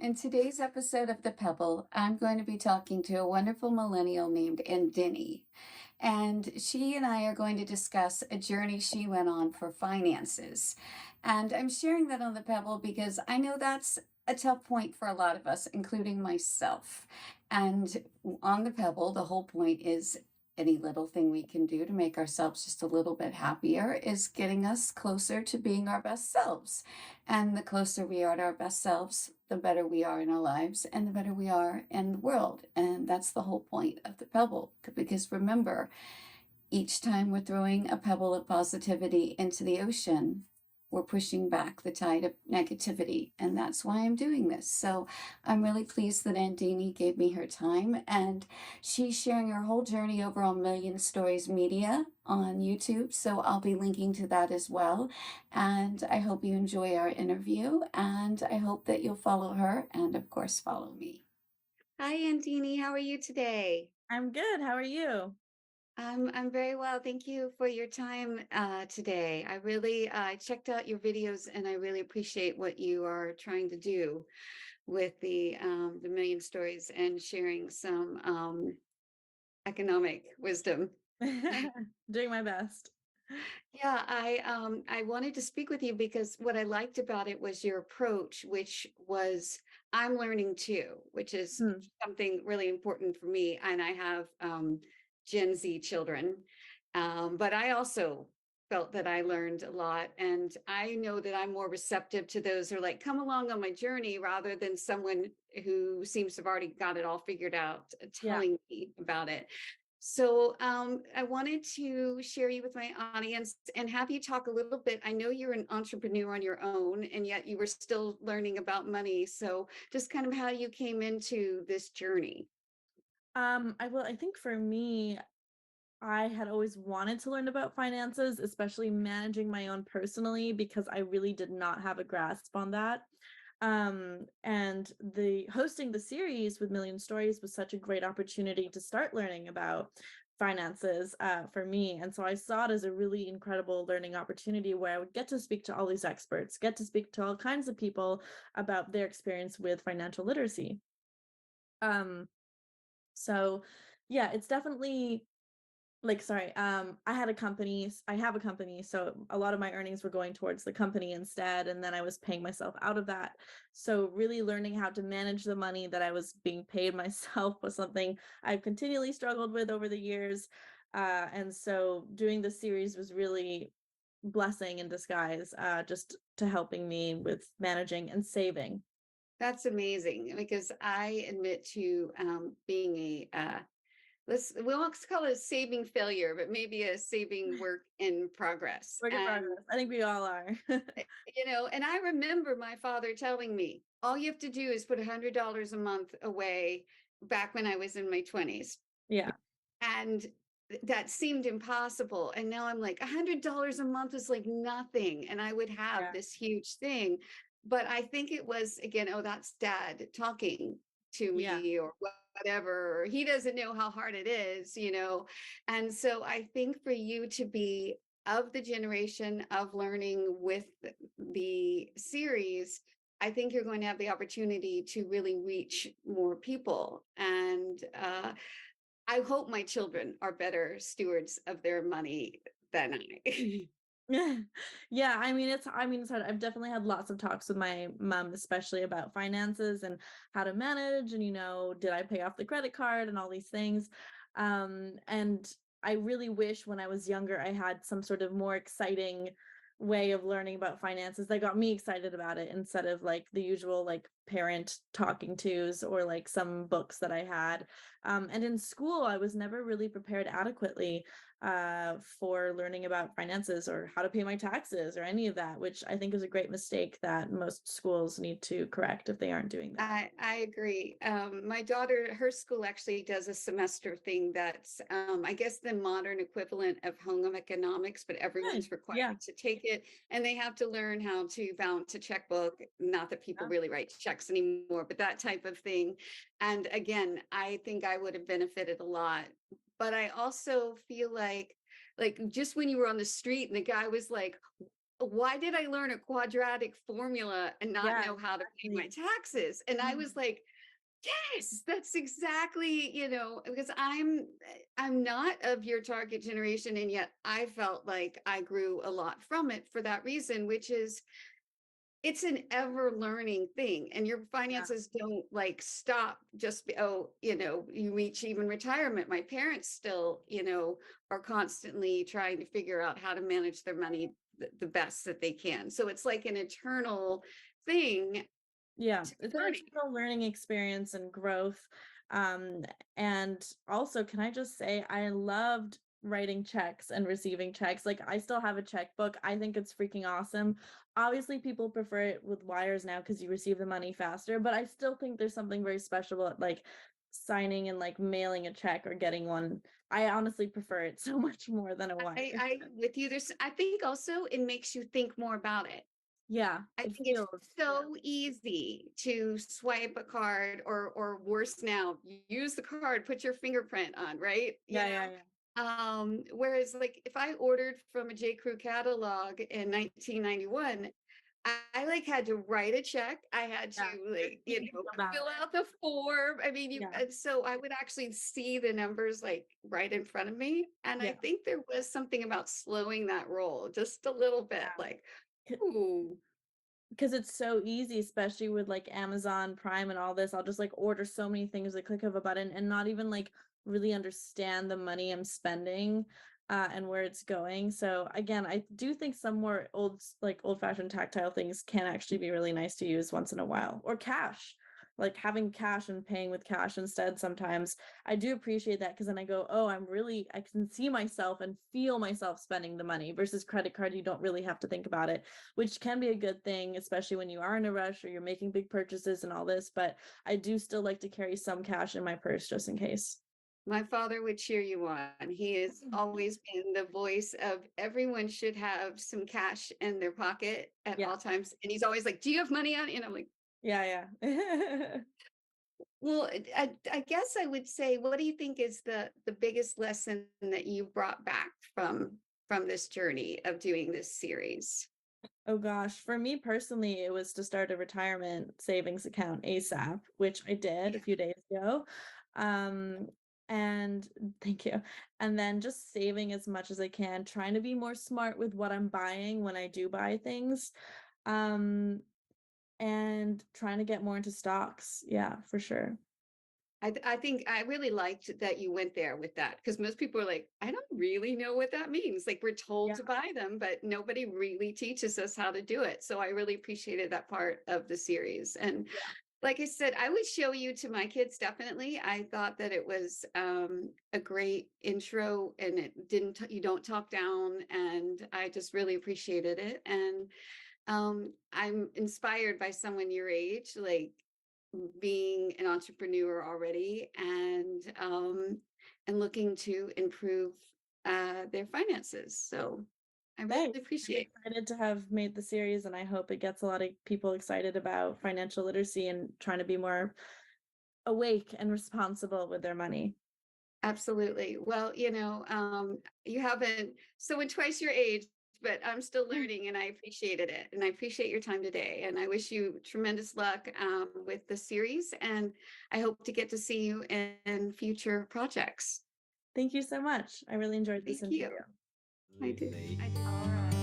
In today's episode of The Pebble, I'm going to be talking to a wonderful millennial named Andini. And she and I are going to discuss a journey she went on for finances. And I'm sharing that on The Pebble because I know that's a tough point for a lot of us, including myself. And on The Pebble, the whole point is any little thing we can do to make ourselves just a little bit happier is getting us closer to being our best selves. And the closer we are to our best selves, the better we are in our lives and the better we are in the world. And that's the whole point of the pebble. Because remember, each time we're throwing a pebble of positivity into the ocean, we're pushing back the tide of negativity. And that's why I'm doing this. So I'm really pleased that Andini gave me her time. And she's sharing her whole journey over on Million Stories Media on YouTube. So I'll be linking to that as well. And I hope you enjoy our interview. And I hope that you'll follow her and, of course, follow me. Hi, Andini. How are you today? I'm good. How are you? I'm very well. Thank you for your time today. I really checked out your videos and I really appreciate what you are trying to do with the Million Stories and sharing some economic wisdom. Doing my best. Yeah, I wanted to speak with you because what I liked about it was your approach, which was I'm learning too, which is Hmm. something really important for me. And I have Gen Z children, but I also felt that I learned a lot, and I know that I'm more receptive to those who are like, come along on my journey, rather than someone who seems to have already got it all figured out, Yeah. telling me about it. So I wanted to share you with my audience and have you talk a little bit. I know you're an entrepreneur on your own, and yet you were still learning about money. So just kind of how you came into this journey. I think for me, I had always wanted to learn about finances, especially managing my own personally, because I really did not have a grasp on that. And the hosting the series with Million Stories was such a great opportunity to start learning about finances for me. And so I saw it as a really incredible learning opportunity where I would get to speak to all these experts, get to speak to all kinds of people about their experience with financial literacy. Um, so yeah, it's definitely like, sorry, I have a company, so a lot of my earnings were going towards the company instead, and then I was paying myself out of that. So really learning how to manage the money that I was being paid myself was something I've continually struggled with over the years. And so doing the series was really blessing in disguise, just to helping me with managing and saving. That's amazing because I admit to being let's call it a saving failure, but maybe a saving work in progress. Work in And progress. I think we all are. and I remember my father telling me, all you have to do is put $100 a month away back when I was in my 20s. Yeah. And that seemed impossible. And now I'm like, $100 a month is like nothing. And I would have Yeah. this huge thing. But I think it was, again, oh, that's dad talking to Yeah. me or whatever. Or he doesn't know how hard it is. And so I think for you to be of the generation of learning with the series, I think you're going to have the opportunity to really reach more people. And I hope my children are better stewards of their money than I. Yeah. Yeah, it's hard. I've definitely had lots of talks with my mom, especially about finances and how to manage and, did I pay off the credit card and all these things. And I really wish when I was younger I had some sort of more exciting way of learning about finances that got me excited about it instead of like the usual like parent talking tos or like some books that I had. And in school, I was never really prepared adequately for learning about finances or how to pay my taxes or any of that, which I think is a great mistake that most schools need to correct if they aren't doing that. I agree. My daughter, her school actually does a semester thing that's, I guess, the modern equivalent of home economics, but Good. everyone's Yeah. required to take it, and they have to learn how to balance a checkbook. Not that people Yeah. really write checks anymore, but that type of thing. And again, I think I would have benefited a lot. But I also feel like just when you were on the street and the guy was like, why did I learn a quadratic formula and not Yeah, know how to pay my exactly. taxes? And I was Mhm. like, yes, that's exactly, because I'm not of your target generation, and yet I felt like I grew a lot from it for that reason, which is it's an ever learning thing, and your Yeah, finances don't like stop just you reach even retirement. My parents still, are constantly trying to figure out how to manage their money the best that they can. So it's like an eternal thing yeah, to it's an learning. internal learning experience and growth. Um, and also, can I just say, I loved writing checks and receiving checks. Like, I still have a checkbook. I think it's freaking awesome. Obviously, people prefer it with wires now because you receive the money faster, but I still think there's something very special about like signing and like mailing a check or getting one. I honestly prefer it so much more than a wire. I with you. I think also it makes you think more about it. Yeah, I it think it's feels, so easy to swipe a card, or worse now, use the card, put your fingerprint on, right? yeah, yeah, yeah, Whereas like if I ordered from a J. Crew catalog in 1991, I like had to write a check. I had yeah. to There's like, something so about fill it. out the form. I mean, Yeah, and so I would actually see the numbers like right in front of me. And I yeah, think there was something about slowing that roll just a little bit, yeah. like, ooh. Because it's so easy, especially with like Amazon Prime and all this. I'll just like order so many things with a click of a button and not even like really understand the money I'm spending and where it's going. So again, I do think some more like old-fashioned tactile things can actually be really nice to use once in a while. Or cash, like having cash and paying with cash instead sometimes. I do appreciate that because then I go, oh, I can see myself and feel myself spending the money versus credit card. You don't really have to think about it, which can be a good thing, especially when you are in a rush or you're making big purchases and all this. But I do still like to carry some cash in my purse just in case. My father would cheer you on. He has always been the voice of everyone should have some cash in their pocket at Yeah, all times. And he's always like, do you have money on? And I'm like, yeah, yeah. well, I guess I would say, what do you think is the biggest lesson that you brought back from this journey of doing this series? Oh gosh, for me personally, it was to start a retirement savings account ASAP, which I did a Yeah. few days ago. Um, and thank you. And then just saving as much as I can, trying to be more smart with what I'm buying when I do buy things. Um, and trying to get more into stocks. Yeah, for sure. I think I really liked that you went there with that, because most people are like, I don't really know what that means. Like we're told Yeah, to buy them, but nobody really teaches us how to do it. So I really appreciated that part of the series. And yeah. like I said, I would show you to my kids, definitely. I thought that it was a great intro, and it didn't, you don't talk down, and I just really appreciated it. And I'm inspired by someone your age, like being an entrepreneur already, and looking to improve their finances. So I really Thanks. I'm appreciate it. excited to have made the series, and I hope it gets a lot of people excited about financial literacy and trying to be more awake and responsible with their money. Absolutely. Well, you haven't someone twice your age, but I'm still learning, and I appreciated it. And I appreciate your time today. And I wish you tremendous luck with the series. And I hope to get to see you in future projects. Thank you so much. I really enjoyed this Thank interview. you. I did. I did. All right.